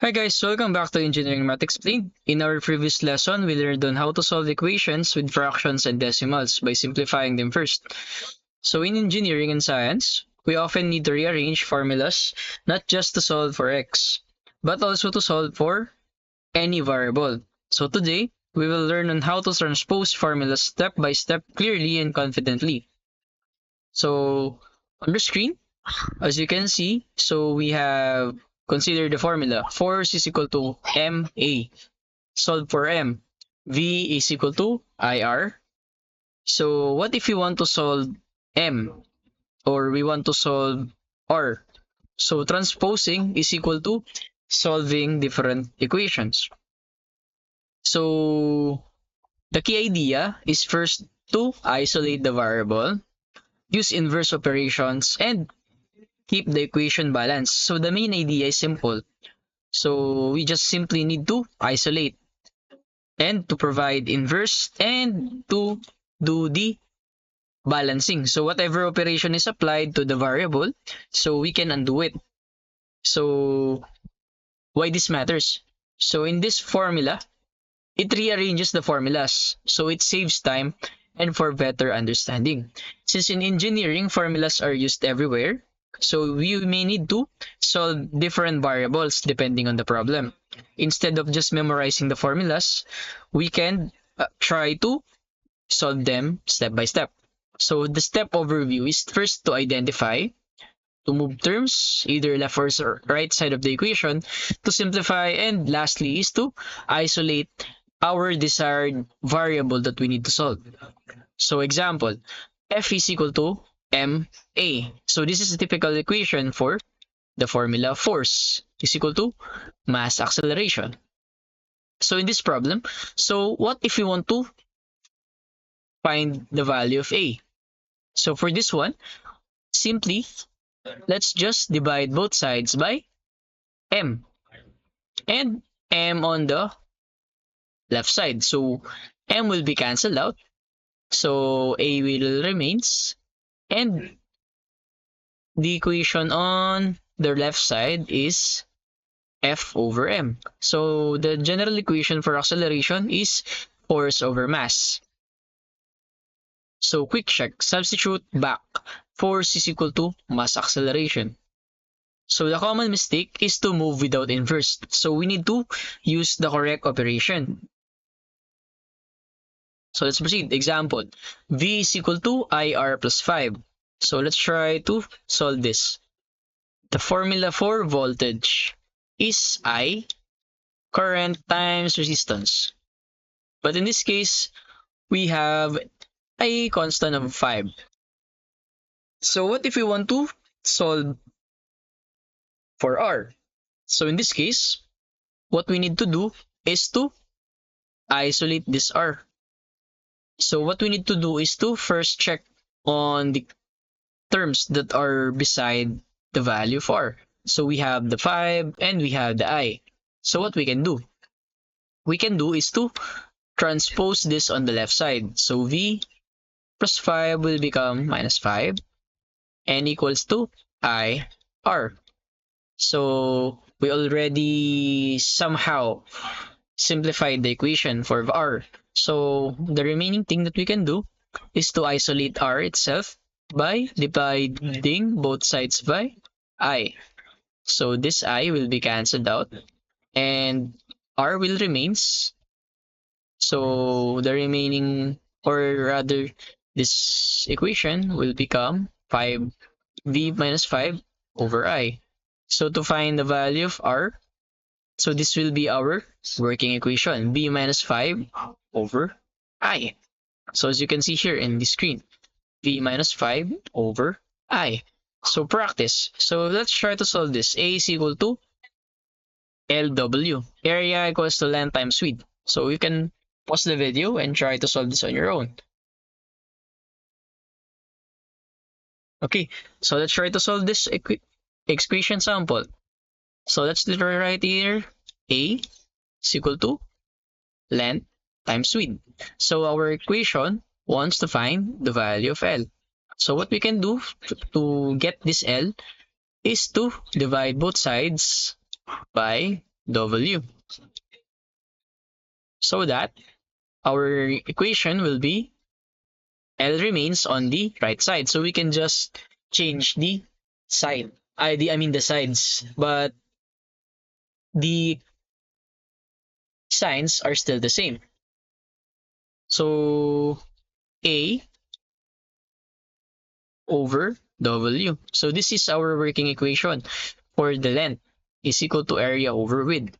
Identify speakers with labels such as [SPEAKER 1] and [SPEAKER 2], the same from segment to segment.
[SPEAKER 1] Hi guys, welcome back to Engineering Math Explained. In our previous lesson, we learned on how to solve equations with fractions and decimals by simplifying them first. So in engineering and science, we often need to rearrange formulas not just to solve for x, but also to solve for any variable. So today, we will learn on how to transpose formulas step by step clearly and confidently. So on the screen, as you can see, so we have considered the formula. Force is equal to MA. Solve for M. V is equal to IR. So what if we want to solve M or we want to solve R? So transposing is equal to solving different equations. So the key idea is first to isolate the variable, use inverse operations, and keep the equation balanced. So the main idea is simple. So we just simply need to isolate and to provide inverse and to do the balancing. So whatever operation is applied to the variable, so we can undo it. So why this matters? So in this formula, it rearranges the formulas. So it saves time and for better understanding. Since in engineering, formulas are used everywhere, so we may need to solve different variables depending on the problem. Instead of just memorizing the formulas, we can try to solve them step by step. So the step overview is first to identify, to move terms, either left or right side of the equation, to simplify, and lastly is to isolate our desired variable that we need to solve. So example, F is equal to ma. So this is a typical equation for the formula force is equal to mass acceleration. So in this problem, so what if we want to find the value of A? So for this one, simply let's just divide both sides by m and m on the left side. So m will be cancelled out. So A will remains, and the equation on the left side is F over m. So the general equation for acceleration is force over mass. So quick check, substitute back. Force is equal to mass acceleration. So the common mistake is to move without inverse. So we need to use the correct operation. So let's proceed. Example, V is equal to IR plus 5. So let's try to solve this. The formula for voltage is I, current times resistance. But in this case, we have a constant of 5. So what if we want to solve for R? So in this case, what we need to do is to isolate this R. So what we need to do is to first check on the terms that are beside the value of R. So we have the 5 and we have the I. So what we can do? We can do is to transpose this on the left side. So V plus 5 will become minus 5 and equals to IR. So we already somehow simplified the equation for R. So the remaining thing that we can do is to isolate R itself by dividing both sides by I. So this I will be cancelled out and R will remains. So the remaining, or rather this equation will become 5V minus 5 over I. So to find the value of R, so this will be our working equation, B minus 5 over I. So as you can see here in the screen, V minus 5 over I. So practice. So let's try to solve this. A is equal to LW. Area equals to length times width. So you can pause the video and try to solve this on your own. Okay, so let's try to solve this equation sample. So let's literally write here A is equal to length times width. So our equation wants to find the value of L. So what we can do to get this L is to divide both sides by W. So that our equation will be L remains on the right side. So we can just change the side. I mean the sides, but the signs are still the same. So A over W. So this is our working equation for the length is equal to area over width.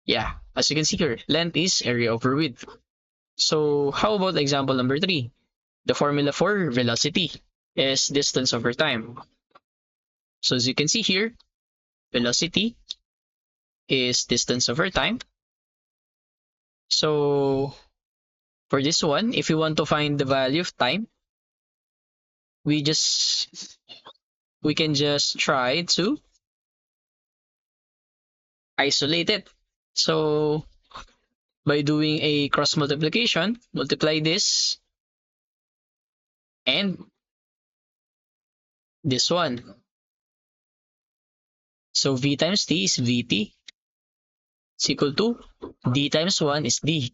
[SPEAKER 1] Yeah, as you can see here, length is area over width. So how about example number 3? The formula for velocity is distance over time. So as you can see here, velocity is distance over time. So for this one, if you want to find the value of time, we can just try to isolate it. So by doing a cross multiplication, multiply this and this one. So V times T is Vt is equal to D times 1 is D.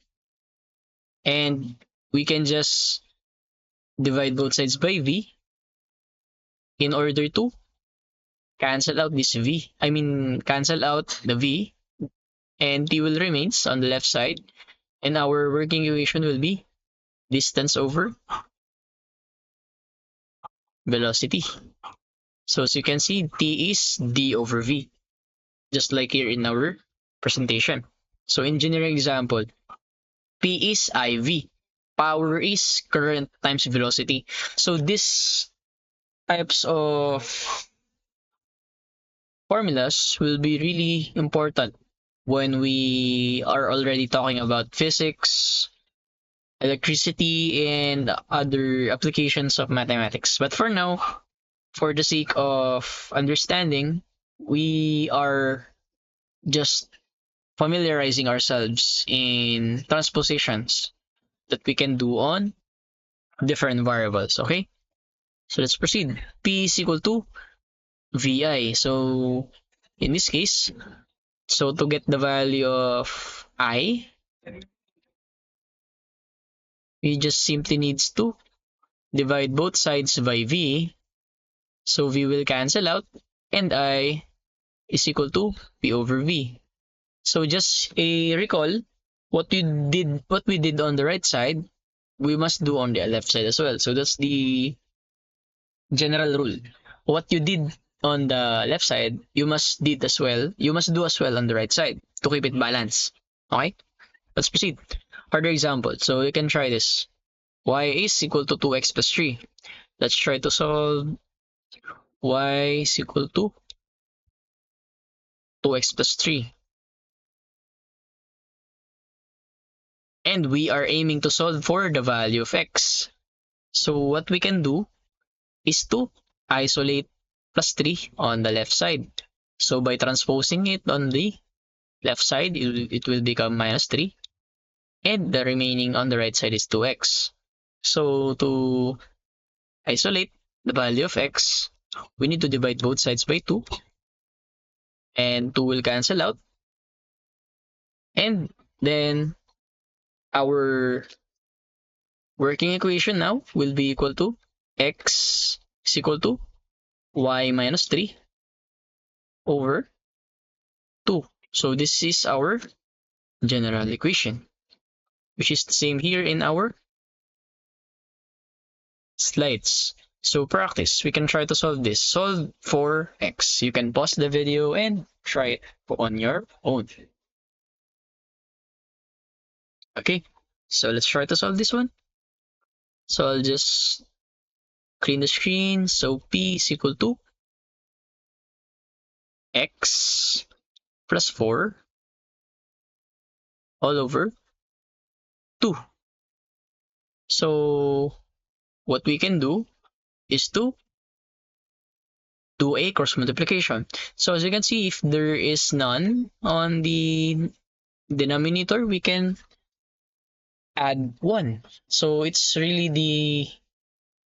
[SPEAKER 1] And we can just divide both sides by V in order to cancel out this V. I mean, cancel out the V and T will remains on the left side. And our working equation will be distance over velocity. So as you can see, T is D over V, just like here in our presentation. So engineering example, P is IV, power is current times velocity. So these types of formulas will be really important when we are already talking about physics, electricity, and other applications of mathematics. But for now, for the sake of understanding, we are just familiarizing ourselves in transpositions that we can do on different variables. Okay, so let's proceed. P is equal to VI. So in this case, so to get the value of I, we just simply needs to divide both sides by V. So V will cancel out and I is equal to P over V. So just a recall what we did on the right side, we must do on the left side as well. So that's the general rule. What you did on the left side, you must do as well on the right side to keep it balanced. Okay? Let's proceed. Further example. So you can try this. Y is equal to 2x plus 3. Let's try to solve y is equal to 2x plus 3. And we are aiming to solve for the value of x. So what we can do is to isolate plus 3 on the left side. So by transposing it on the left side, it will become minus 3. And the remaining on the right side is 2x. So to isolate the value of x, we need to divide both sides by 2. And 2 will cancel out. And then our working equation now will be equal to x is equal to y minus 3 over 2. So this is our general equation, which is the same here in our slides. So practice, we can try to solve this. Solve for x. You can pause the video and try it on your own. Okay, so let's try to solve this one. So I'll just clean the screen. So P is equal to x plus 4 all over 2. So what we can do is to do a cross multiplication. So as you can see, if there is none on the denominator, we can add 1. So it's really the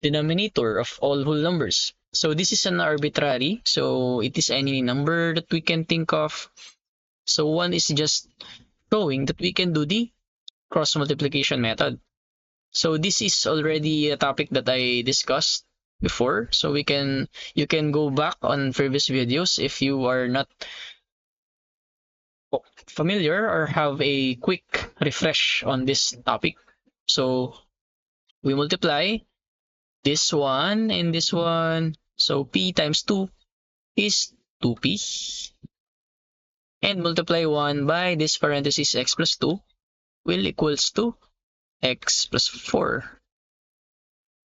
[SPEAKER 1] denominator of all whole numbers. So this is an arbitrary. So it is any number that we can think of. So 1 is just showing that we can do the cross multiplication method. So this is already a topic that I discussed before. So you can go back on previous videos if you are not familiar or have a quick refresh on this topic. So we multiply this one and this one. So p times 2 is 2p. And multiply 1 by this parenthesis x plus 2 will equals to x plus 4.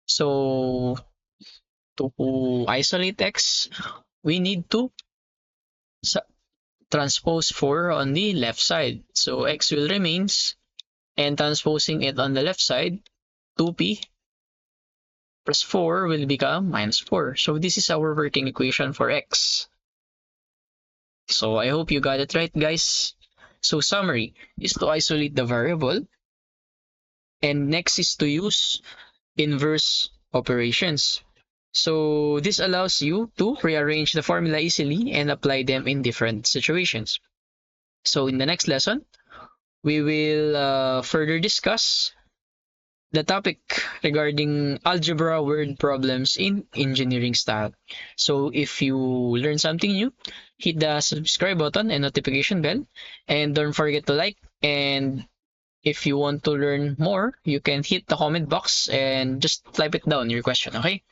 [SPEAKER 1] So to isolate x, we need to transpose 4 on the left side. So x will remains, and transposing it on the left side, 2p plus 4 will become minus 4. So this is our working equation for x. So I hope you got it right, guys. So summary is to isolate the variable, and next is to use inverse operations. So this allows you to rearrange the formula easily and apply them in different situations. So in the next lesson, we will further discuss the topic regarding algebra word problems in engineering style. So if you learn something new, hit the subscribe button and notification bell, and don't forget to like. And if you want to learn more, you can hit the comment box and just type it down your question, okay?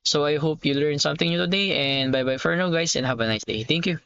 [SPEAKER 1] So I hope you learned something new today, and bye bye for now, guys, and have a nice day. Thank you.